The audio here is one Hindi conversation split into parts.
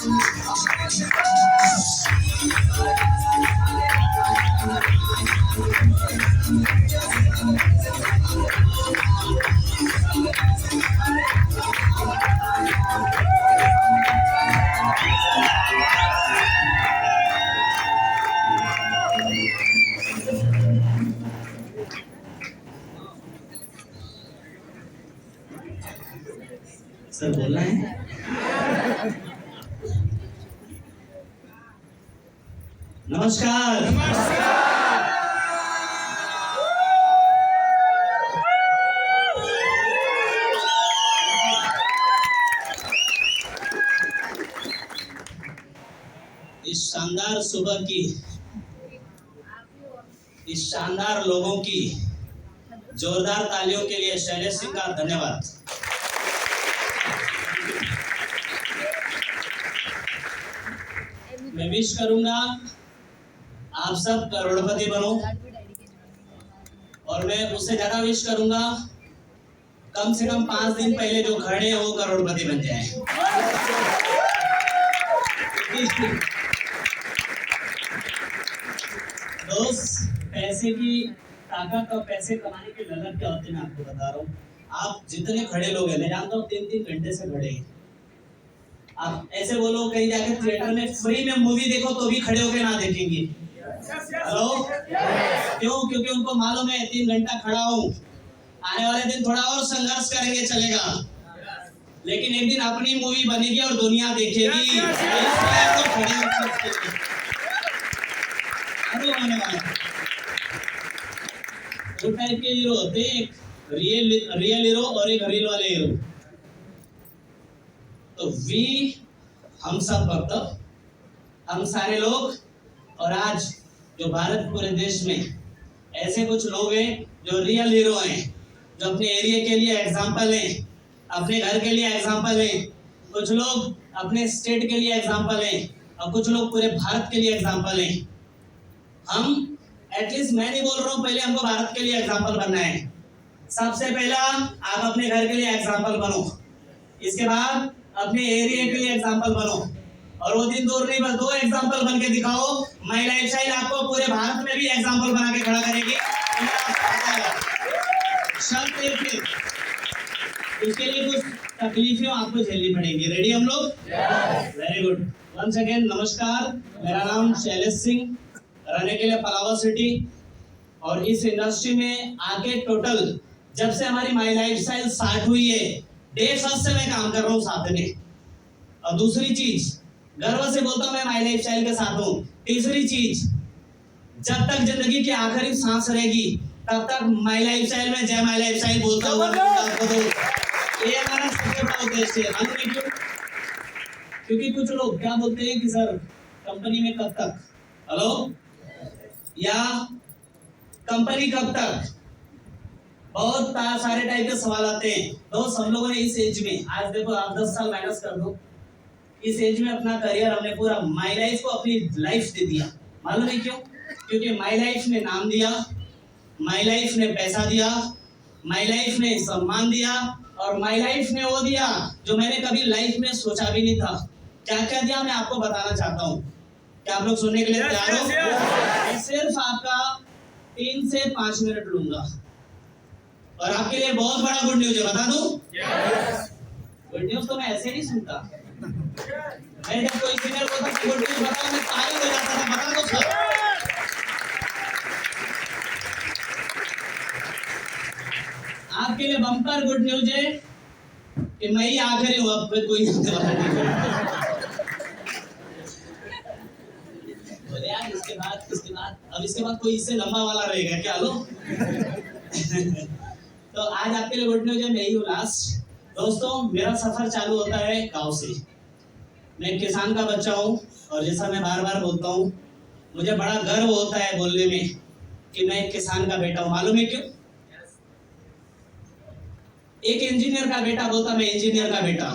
सर बोलना है। नमस्कार। इस शानदार सुबह की, इस शानदार लोगों की जोरदार तालियों के लिए शैलेश सिंह का धन्यवाद। मैं विश करूंगा आप सब करोड़पति बनो, और मैं उससे ज्यादा विश करूंगा कम से कम 5 दिन पहले जो खड़े हैं वो करोड़पति बन जाए। दोस्त, पैसे की ताकत और पैसे कमाने की ललक क्या होती है मैं आपको बता रहा हूँ। आप जितने खड़े लोग हैं, मैं जानता हूँ 3-3 घंटे से खड़े हैं। आप ऐसे बोलो कहीं जाके थिएटर में फ्री में मूवी देखो तो भी खड़े होके ना देखेंगे। हेलो, क्यों? क्योंकि उनको मालूम है 3 घंटा खड़ा हूँ, आने वाले दिन थोड़ा और संघर्ष करेंगे, चलेगा, लेकिन एक दिन अपनी मूवी बनेगी और दुनिया देखेगी। तो खड़े दो टाइप के हीरो होते हैं, एक रियल हीरो और एक रील वाले हीरो। तो हम सब भक्त, हम सारे लोग, और आज जो भारत पूरे देश में ऐसे कुछ लोग हैं जो रियल हीरो हैं, जो अपने एरिया के लिए एग्जाम्पल हैं, अपने घर के लिए एग्जाम्पल हैं, कुछ लोग अपने स्टेट के लिए एग्जाम्पल हैं, और कुछ लोग पूरे भारत के लिए एग्जाम्पल हैं। हम एटलीस्ट, मैं नहीं बोल रहा हूँ पहले हमको भारत के लिए एग्जाम्पल बनना है, सबसे पहला आप अपने घर के लिए एग्जाम्पल बनो, इसके बाद अपने एरिया के लिए एग्जाम्पल बनो, और वो दिन दूर नहीं, बस 2 एग्जाम्पल बन के दिखाओ। माय लाइफस्टाइल आपको पूरे भारत में भी एग्जाम्पल बना के खड़ा करेगी। शर्त एक है, उसके लिए कुछ तकलीफें आपको झेलनी पड़ेगी। रेडी हम लोग? Very good. वंस अगेन नमस्कार, मेरा नाम शैलेश सिंह, रहने के लिए पलावा सिटी, और इस इंडस्ट्री में आके टोटल जब से हमारी माय लाइफस्टाइल स्टार्ट हुई है 1.5 साल से मैं काम कर रहा हूँ साथ में। और दूसरी चीज, गर्व से बोलता हूँ मैं माय लाइफस्टाइल के साथ हूँ। तीसरी चीज, जब तक जिंदगी की आखिरी सांस रहेगी तब तक माय लाइफस्टाइल में जय माय लाइफस्टाइल बोलता हुआ ये हमारा सबसे बड़ा उद्देश्य है। क्योंकि कुछ लोग क्या बोलते हैं कि सर कंपनी में कब तक, हेलो, या कंपनी कब तक, बहुत सारे टाइप के सवाल आते हैं। दोस्त, हम लोगों ने इस एज में, आज देखो आप 10 साल माइनस कर दो, इस एज में अपना करियर हमने पूरा माय लाइफ को अपनी लाइफ दे दिया। मालूम है क्यों? क्योंकि माय लाइफ ने नाम दिया, माय लाइफ ने पैसा दिया, माय लाइफ ने सम्मान दिया, और माय लाइफ ने वो दिया जो मैंने कभी लाइफ में सोचा भी नहीं था। क्या क्या दिया मैं आपको बताना चाहता हूँ। क्या आप लोग सुनने के लिए तैयार हो? मैं सिर्फ आपका 3 से 5 मिनट लूंगा, और आपके लिए बहुत बड़ा गुड न्यूज है, बता दूं? गुड न्यूज तो मैं ऐसे नहीं सुनता, मैं जब कोई सीनियर को गुड न्यूज बताऊं मैं ताली हो जाता था। बता दो सर, आपके लिए बम्पर गुड न्यूज है कि मैं ही आखिरी हूं, अब कोई बोले यार इसके बाद कोई इससे लंबा वाला रहेगा क्या? लो तो आज आपके लिए गुड न्यूज है, मैं ही हूँ लास्ट। दोस्तों, मेरा सफर चालू होता है गांव से। मैं एक किसान का बच्चा हूँ, और जैसा मैं बार बार बोलता हूँ, मुझे बड़ा गर्व होता है बोलने में कि मैं एक किसान का बेटा हूँ। मालूम है क्यों? एक इंजीनियर का बेटा बोलता मैं इंजीनियर का बेटा,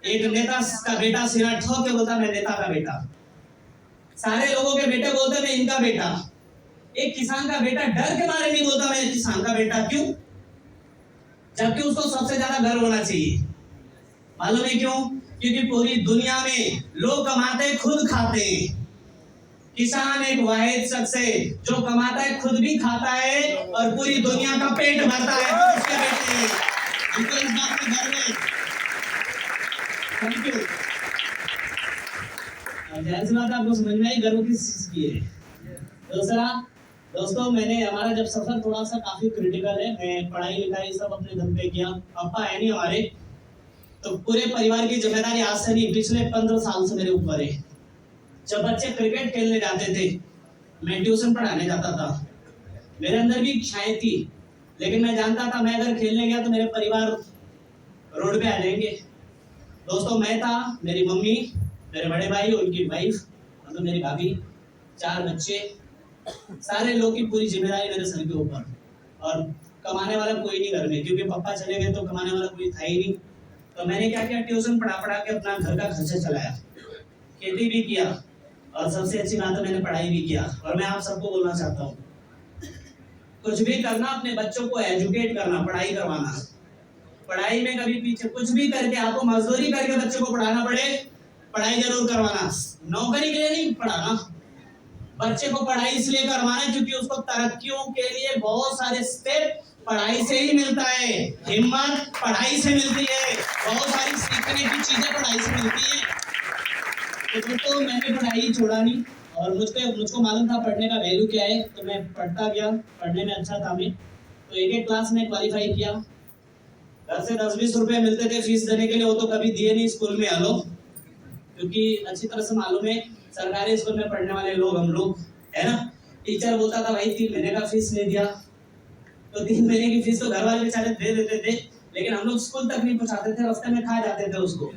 एक नेता का बेटा सिरा ठोक के बोलता मैं नेता का बेटा, सारे लोगों के बेटे बोलते मैं इनका बेटा। एक किसान का बेटा डर के मारे नहीं बोलता मैं किसान का बेटा। क्यों? जबकि उसको सबसे ज्यादा गर्व होना चाहिए। मालूम है क्यों? क्योंकि पूरी दुनिया में लोग कमाते खुद खाते हैं। किसान एक वाहिद शख्स है जो कमाता है, खुद भी खाता है और पूरी दुनिया का पेट भरता है उसके बेटे हैं। इनको इस बात पे गर्व है। Thank you. जाहिर सी बात आपको समझ में आई गर्व किस चीज की है। दूसरा दोस्तों, मैंने हमारा जब सफर थोड़ा सा काफी क्रिटिकल है, मैं पढ़ाई लिखाई सब अपने दम पे किया। पापा है नहीं हमारे, तो पूरे परिवार की जिम्मेदारी आज से नहीं पिछले 15 साल से मेरे ऊपर है। जब बच्चे क्रिकेट खेलने जाते थे, मैं ट्यूशन पढ़ाने जाता था। मेरे अंदर भी इच्छाएं थी, लेकिन मैं जानता था मैं अगर खेलने गया तो मेरे परिवार रोड पे आ जाएंगे। दोस्तों, मैं था, मेरी मम्मी, मेरे बड़े भाई, उनकी वाइफ, मतलब मेरी भाभी, 4 बच्चे, सारे लोग की पूरी जिम्मेदारी मेरे सर के ऊपर। और कमाने वाला कोई नहीं घर में, क्योंकि पापा चले गए तो कमाने वाला कोई था ही नहीं। तो मैंने क्या किया, ट्यूशन पढ़ा के अपना घर का खर्चा चलाया, खेती भी किया, और सबसे अच्छी बात है मैंने पढ़ाई भी किया। और मैं आप सबको बोलना चाहता हूँ, कुछ भी करना, अपने बच्चों को एजुकेट करना, पढ़ाई करवाना। पढ़ाई में कभी पीछे कुछ भी करके, आपको मजदूरी करके बच्चों को पढ़ाना पड़े, पढ़ाई जरूर करवाना। नौकरी के लिए नहीं पढ़ाना, बच्चे को पढ़ाई इसलिए करवाना क्योंकि उसको तरक्कियों के लिए बहुत सारे स्टेप पढ़ाई से ही मिलता है। हिम्मत पढ़ाई से मिलती है, बहुत सारी सीखने की चीजें पढ़ाई से मिलती है। तो मैंने पढ़ाई छोड़ा नहीं, और मुझको मालूम था पढ़ने का वैल्यू क्या है, तो मैं पढ़ता गया। पढ़ने में अच्छा था मैं, तो एक क्लास में क्वालिफाई किया। घर से 10-20 रुपए मिलते थे फीस देने के लिए, वो तो कभी दिए नहीं स्कूल में। हेलो, क्योंकि अच्छी तरह से मालूम है सरकारी स्कूल में पढ़ने वाले लोग हम लोग, है ना। टीचर बोलता था भाई 3 महीने का फीस नहीं दिया, तो 3 महीने की फीस तो घर वाले बेचारे दे देते थे, लेकिन हम लोग स्कूल तक नहीं पहुंचाते थे, रास्ते में खा जाते थे उसको।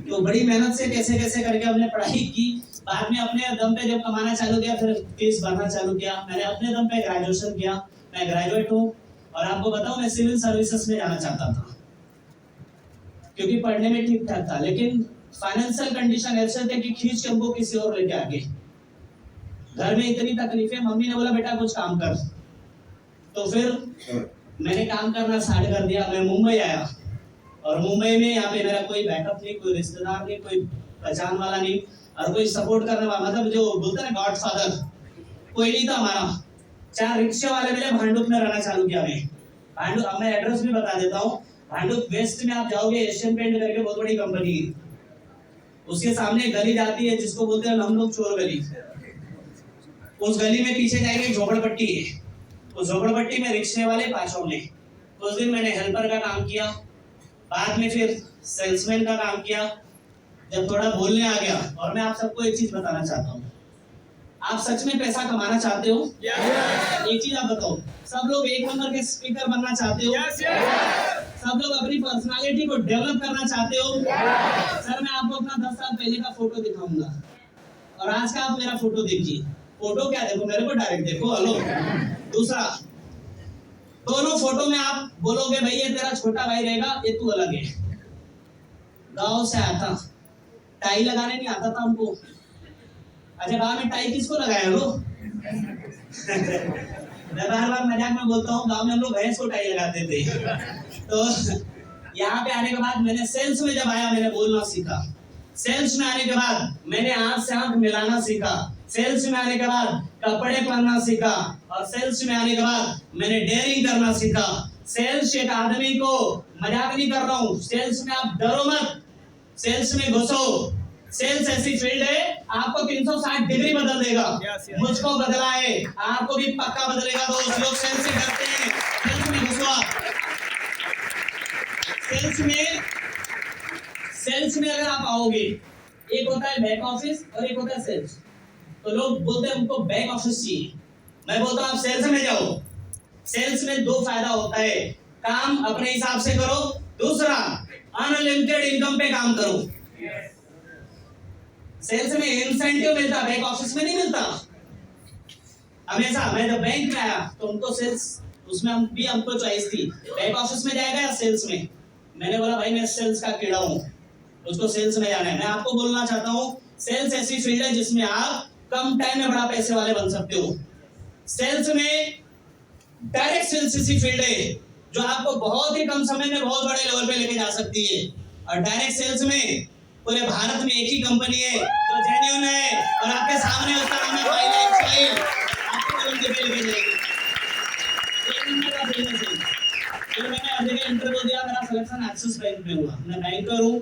तो बड़ी मेहनत से कैसे कैसे करके हमने पढ़ाई की। बाद में अपने दम पे जब कमाना चालू किया, फिर फीस भरना चालू किया। मैंने अपने दम पे ग्रेजुएशन किया, मैं ग्रेजुएट हूँ। और आपको बताऊं, मैं सिविल सर्विसेज में जाना चाहता था, क्योंकि पढ़ने में ठीक ठाक था, लेकिन फाइनेंशियल कंडीशन ऐसे थे कि खींच के हमको किसी और लेके आगे। घर में इतनी तकलीफें, मम्मी ने बोला बेटा कुछ काम कर। तो फिर मैंने काम करना स्टार्ट कर दिया। मैं मुंबई आया, और मुंबई में यहाँ पे मेरा कोई बैकअप नहीं, कोई रिश्तेदार नहीं, कोई पहचान वाला नहीं, और कोई सपोर्ट करने वाला, मतलब जो बोलते हैं ना गॉडफादर, कोई नहीं था हमारा। 4 रिक्शे वाले मिले, भांडुप में रहना चालू किया मैं। भांडुप, अब मैं एड्रेस भी बता देता हूँ। भांडुप वेस्ट में आप जाओगे, एशियन पेंट करके बहुत बड़ी कंपनी है, उसके सामने गली जाती है जिसको बोलते हैं हम लोग चोर गली। उस गली में पीछे जाएंगे झोपड़पट्टी है, उस झोपड़पट्टी में रिक्शे वाले पांचों ने। उस दिन मैंने हेल्पर का काम किया, बाद में फिर सेल्समैन का काम किया, जब थोड़ा बोलने आ गया। और मैं आप सबको एक चीज बताना चाहता हूँ, आप सच में पैसा कमाना चाहते हो? एक चीज आप बताओ, सब लोग 1 नंबर के स्पीकर बनना चाहते हो? सब लोग अपनी पर्सनालिटी को डेवलप करना चाहते हो? सर, मैं आपको अपना 10 साल पहले का फोटो दिखाऊंगा, और आज का आप मेरा फोटो देखिए। फोटो क्या देखो, मेरे को डायरेक्ट देखो। हेलो, दूसरा, दोनों फोटो में आप बोलोगे भाई ये तेरा छोटा भाई रहेगा, ये तू अलग है। गांव से आया था, टाई लगाने नहीं आता था हमको। अच्छा, गांव में टाई किसको लगाया लो? मैं बार बार मजाक में बोलता हूँ, गांव में हम लोग भैंस को टाई लगाते थे। तो यहाँ पे आने के बाद मैंने सेल्स में जब आया, मैंने बोलना सीखा। सेल्स में आने के बाद मैंने आंख से आंख मिलाना सीखा। सेल्स में आने के बाद कपड़े पहनना सीखा, और सेल्स में आने के बाद मैंने डेयरिंग करना सीखा। सेल्स एक आदमी को, मजाक नहीं कर रहा हूँ, सेल्स में आप डरो मत, सेल्स में घुसो। सेल्स ऐसी फील्ड है आपको 360 डिग्री बदल देगा। मुझको बदला है, आपको भी पक्का बदलेगा। दोस्त लोग सेल्स से करते हैं, सेल्स में घुसो आप। सेल्स में अगर आप आओगे, एक होता है बैक ऑफिस और एक होता है सेल्स। तो लोग बोलते हैं हमको बैक ऑफिस चाहिए, मैं बोलता हूँ आप सेल्स में जाओ। सेल्स में 2 फायदा होता है, काम अपने हिसाब से करो, दूसरा अनलिमिटेड इनकम पे काम करो। सेल्स में इंसेंटिव मिलता, बैक ऑफिस में नहीं मिलता हमेशा। मैं जब बैंक में आया तो उनको सेल्स, उसमें हमको चॉइस थी, बैक ऑफिस में जाएगा या सेल्स में। मैंने बोला भाई मैं सेल्स का कीड़ा हूँ, उसको सेल्स में जाना है। मैं आपको बोलना चाहता हूँ, सेल्स ऐसी फील्ड है जिसमें आप कम टाइम में बड़ा पैसे वाले बन सकते हो। सेल्स में डायरेक्ट सेल्स ऐसी फील्ड है जो आपको बहुत ही कम समय में बहुत बड़े लेवल पे लेके जा सकती है। और डायरेक्ट सेल्स में पूरे भारत में एक ही कंपनी है जो जेन्युइन है और आपके सामने उसका नाम है माई लाइफस्टाइल। आपको तुरंत डिटेल मिल जाएगी। एक नंबर का बिजनेस है। फिर मैंने हर जगह इंटरव्यू दिया, मेरा सिलेक्शन एक्सिस बैंक में हुआ। मैं बैंकर हूँ,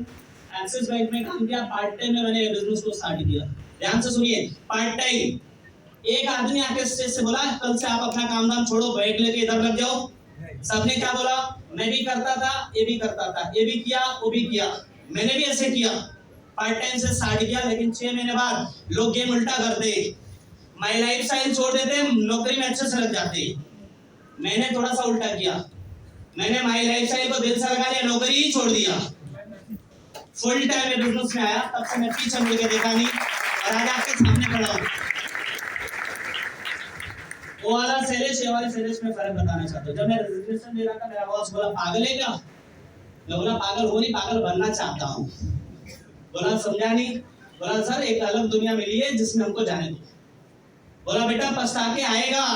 एक्सिस बैंक में काम किया, पार्ट टाइम में मैंने बिजनेस को स्टार्ट किया। ध्यान से सुनिए, पार्ट टाइम। एक आदमी आके स्टेज से बोला कल से आप अपना काम धाम छोड़ो, बैग लेके इधर लग जाओ। सबने क्या बोला? मैं भी करता था, ये भी करता था, ये भी किया, वो भी किया। मैंने भी ऐसे किया, पार्ट टाइम से स्टार्ट किया। लेकिन 6 महीने बाद लोग गेम उल्टा करते, माई लाइफस्टाइल छोड़ देते, नौकरी में अच्छे से लग जाते। मैंने थोड़ा सा उल्टा किया, मैंने माई लाइफस्टाइल को दिल से लगा लिया, नौकरी ही छोड़ दिया, फुल टाइम में बिजनेस में आया। तब से मैं पीछे मुड़ के देखा नहीं और आज आपके सामने खड़ा हूँ। वो वाला सेलेश, ये वाले सेलेश में फर्क बताना चाहता हूँ। जब मैं रजिस्ट्रेशन दे रहा था, मेरा बॉस बोला पागल है क्या? मैं बोला पागल हो नहीं, पागल बनना चाहता हूँ। बोला समझा नहीं? बोला सर एक अलग दुनिया मिली है जिसमें हमको जाने दो। बोला बेटा पछता के आएगा।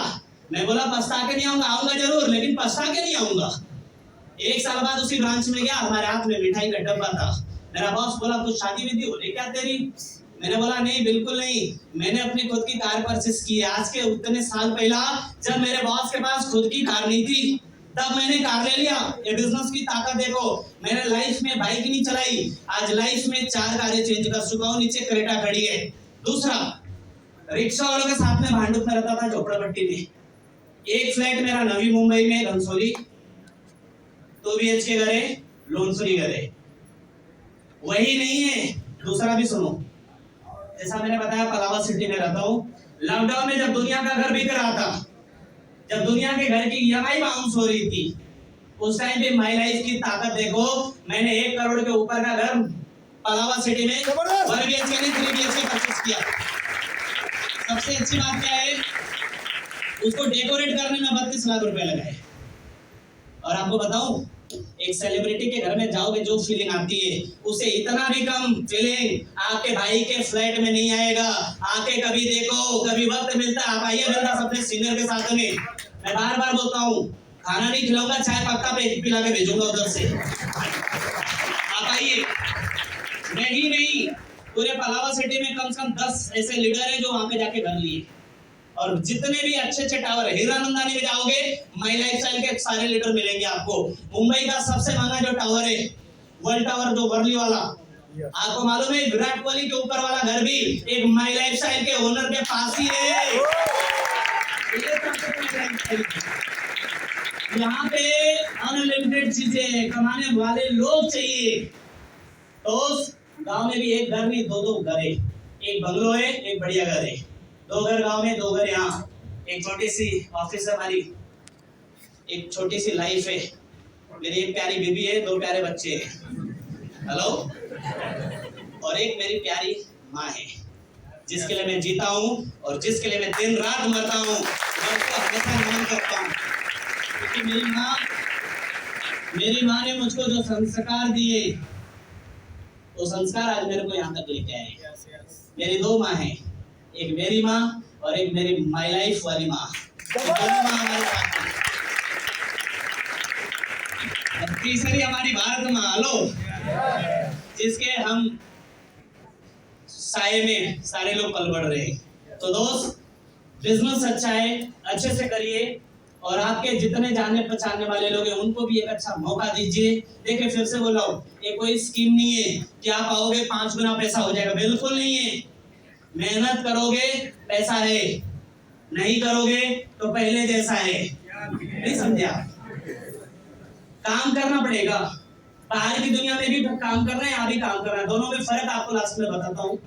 मैं बोला पछता के नहीं आऊंगा, आऊंगा जरूर, लेकिन पछता के नहीं आऊंगा। 1 साल बाद उसी ब्रांच में गया, हमारे हाथ में मिठाई का डब्बा था। मेरा बॉस बोला कुछ शादी विधि हो रही क्या तेरी? मैंने बोला नहीं, बिल्कुल नहीं, मैंने अपनी खुद की कार परचेस की है। आज के उतने साल पहला जब मेरे बॉस के पास खुद की कार नहीं थी, तब मैंने कार ले लिया। ये बिजनेस की ताकत देखो। मैंने लाइफ में बाइक नहीं चलाई, आज लाइफ में 4 कारें चेंज कर चुका हूँ। नीचे क्रेटा खड़ी है। दूसरा, रिक्शा वालों के साथ में भांडुप में रहता था, झोपड़पट्टी में। एक फ्लैट मेरा नवी मुंबई में घनसोली, 2 BHK घर है, लोन फ्री घर है। वही नहीं है, दूसरा भी सुनो। जैसा मैंने बताया पलावा सिटी में रहता हूँ। लॉकडाउन में जब दुनिया का घर बिक रहा था, जब दुनिया के घर की EMI बाउंस हो रही थी, उस टाइम पे माई लाइफ की ताकत देखो। मैंने 1 करोड़ के ऊपर का घर पलावा सिटी में 1 BHK नहीं 3 BHK परचेस किया। सबसे अच्छी बात क्या है, उसको डेकोरेट करने में 32 लाख रुपए लगाए। और आपको बताऊं, एक सेलिब्रिटी के घर में जाओगे जो फीलिंग आती है, उसे इतना भी कम फीलिंग आपके भाई के फ्लैट में नहीं आएगा। आके कभी देखो, कभी वक्त मिलता है आप आइए बिंदास अपने सीनियर के साथ में। मैं बार बार बोलता हूँ, खाना नहीं खिलाऊंगा, चाय पक्का पे पिला के भेजूंगा उधर से। आप आइए। नहीं नहीं, पूरे पलावा सिटी में कम से कम 10 ऐसे लीडर हैं जो वहां पे जाके घर लिए। और जितने भी अच्छे अच्छे टावर है, हीरानंदानी में जाओगे, माई लाइफस्टाइल के सारे लीडर मिलेंगे आपको। मुंबई का सबसे महंगा जो टावर है, वर्ल्ड टावर, जो वर्ली वाला, आपको मालूम है विराट कोहली के ऊपर वाला घर भी एक माई लाइफस्टाइल के ओनर के पास ही है। यहाँ पे अनलिमिटेड चीजें कमाने वाले लोग चाहिए। तो गांव में भी एक घर नहीं, 2 घर है। एक बंगलो है, एक बढ़िया घर है। 2 घर गांव में, 2 घर यहाँ। एक छोटी सी ऑफिस है हमारी, एक छोटी सी लाइफ है। मेरी एक प्यारी बीबी है, 2 प्यारे बच्चे हैं। हेलो। और एक मेरी प्यारी माँ है, जिसके लिए मैं जीता हूँ और जिसके लिए मैं दिन रात मरता हूँ। मैं उसको हमेशा नमन करता हूँ, क्योंकि मेरी माँ ने मुझको जो संस्कार दिए, वो संस्कार आज मेरे को यहाँ तक लेके आए। मेरी 2 माँ हैं, एक मेरी माँ और एक मेरी माई लाइफ वाली माँ। हमारे साथ में तीसरी हमारी भारत माँ, हेलो, जिसके हम साए में सारे लोग पल बढ़ रहे हैं। तो दोस्त, बिजनेस अच्छा है, अच्छे से करिए। और आपके जितने जानने पहचानने वाले लोग हैं, उनको भी एक अच्छा मौका दीजिए। देखिए, फिर से बोल रहा हूँ, ये कोई स्कीम नहीं है कि आप आओगे 5 गुना पैसा हो जाएगा, बिल्कुल नहीं है। मेहनत करोगे पैसा है, नहीं करोगे तो पहले जैसा है। नहीं समझे आप? काम करना पड़ेगा। बाहर की दुनिया में भी काम कर रहे हैं, यहाँ भी काम कर रहे हैं, दोनों में फर्क आपको लास्ट में बताता हूँ।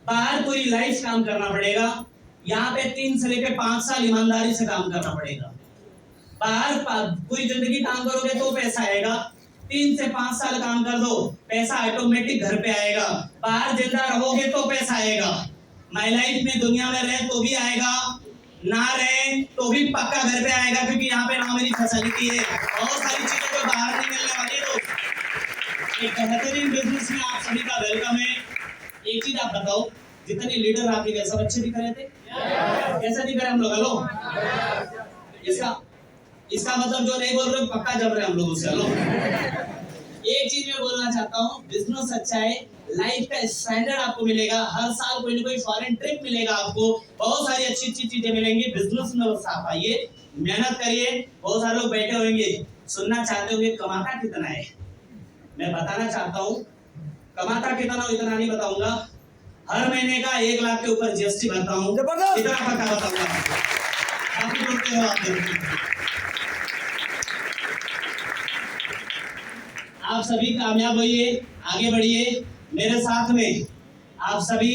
बाहर पूरी लाइफ काम करना पड़ेगा, यहाँ पे 3 से लेकर 5 साल ईमानदारी से काम करना पड़ेगा। बाहर पूरी जिंदगी काम करोगे तो पैसा आएगा, 3 से 5 साल काम कर दो, पैसा ऑटोमेटिक घर पे आएगा। बाहर जिंदा रहोगे तो पैसा आएगा। माई लाइफ में दुनिया में रहे तो भी आएगा, ना रहे तो भी पक्का घर पे आएगा, क्योंकि यहाँ पे ना मेरी फैसिलिटी है, बहुत सारी चीजें जो बाहर नहीं मिलने वाली। तो एक बेहतरीन बिजनेस में आप सभी का वेलकम है। एक चीज आप बताओ, जितने लीडर आपके गए सब अच्छे दिख रहे थे? कैसे दिख रहे हम लोग? हेलो, इसका मतलब जो नहीं बोल रहे पक्का जम रहे हम लोग उससे। हेलो, एक चीज मैं बोलना चाहता हूँ, बिजनेस अच्छा है, लाइफ का स्टैंडर्ड आपको मिलेगा, हर साल कोई ना कोई फॉरेन ट्रिप मिलेगा आपको, बहुत सारी अच्छी अच्छी चीजें मिलेंगी। बिजनेस में बस आप आइए, मेहनत करिए। बहुत सारे लोग बैठे होंगे सुनना चाहते होंगे कमाता कितना है, मैं बताना चाहता हूँ कमाता कितना हो इतना नहीं बताऊंगा। हर महीने का 1 लाख के ऊपर जीएसटी भरता हूँ, इतना पक्का बताऊंगा। काफी बोलते हो आप सभी कामयाब होइए, आगे बढ़िए मेरे साथ में। आप सभी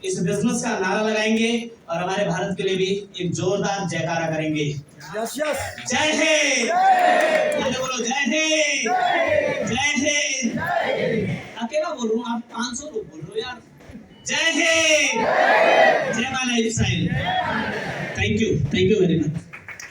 इस बिजनेस का नारा लगाएंगे और हमारे भारत के लिए भी एक जोरदार जयकारा करेंगे। Yes yes. जय हिंद, बोलो जय हिंद, जय हिंद। अकेला बोल रहा हूँ, आप 500 लोग बोल रहे हो यार। जय हिंद, जय मां lifestyle. Thank you very much.